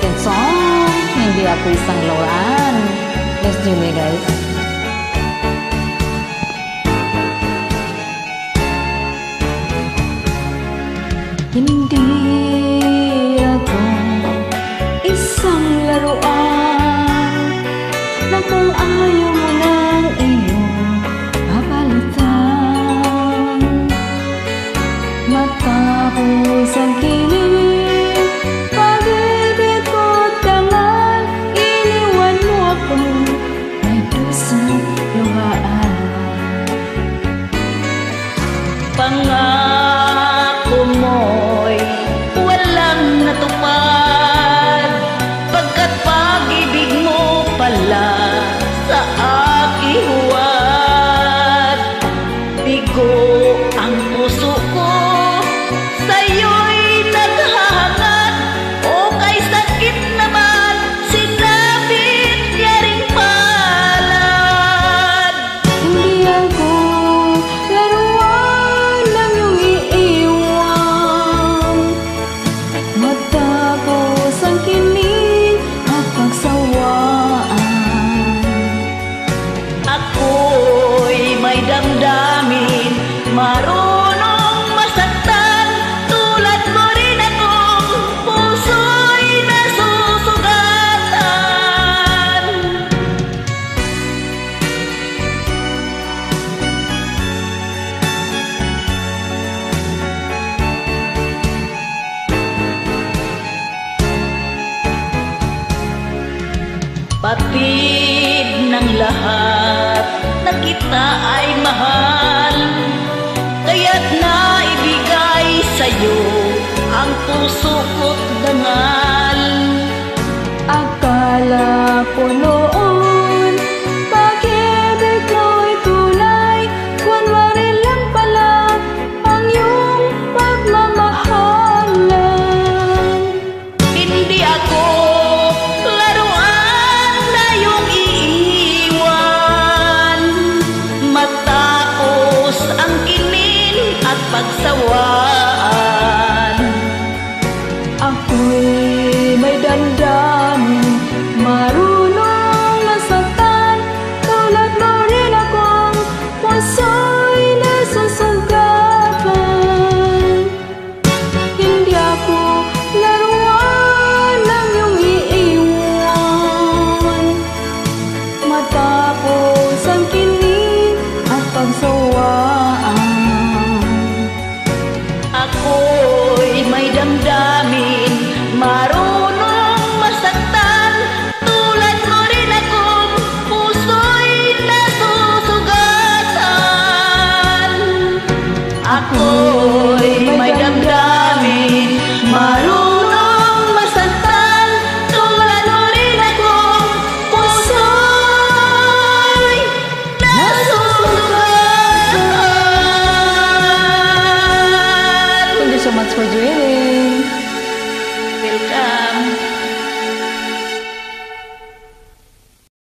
favorite song, Hindi Ako Isang Laruan. Let's do it, guys. Hindi ako isang laruan na kung ayaw mo ng iyong papalitan. Matapos ang kilig, pag-ibig ko't dangal, iniwan mo ako, may pusong luhaan. Pangako mo'y walang natupad, pagkat pag-ibig mo pala sa aking huwad. Bigo ang puso ko, sa'yo'y naghahangat, o kay sakit naman sinabit niya ring palad. Hindi ako laruan ng iyong iiwan, matapos ang kilig at pagsawaan. Ako'y may damdamin, marunong masaktan, tulad mo rin akong puso'y nasusugatan. Batid ng lahat na kita ay mahal, kaya't naibigay sa'yo ang puso ko't dangal. Akala ko noon pag-ibig mo'y tunay, kunwari lang pala ang iyong pagmamahalan. Hindi ako laruan na iyong iiwan, matapos ang kinin at pagsawaan. Ako'y may damdamin, marunong masaktan, tulad mo rin akong puso'y nasusugatan. Hindi ako laruan ng iyong iiwan, matapos ang kilig at pagsawaan. Ako'y may damdamin, marunong masaktan, tulad mo rin akong puso'y nasusugatan. Ako'y may damdamin, marunong masaktan, tulad mo rin akong puso'y nasusugatan. Thank you so much for doing it.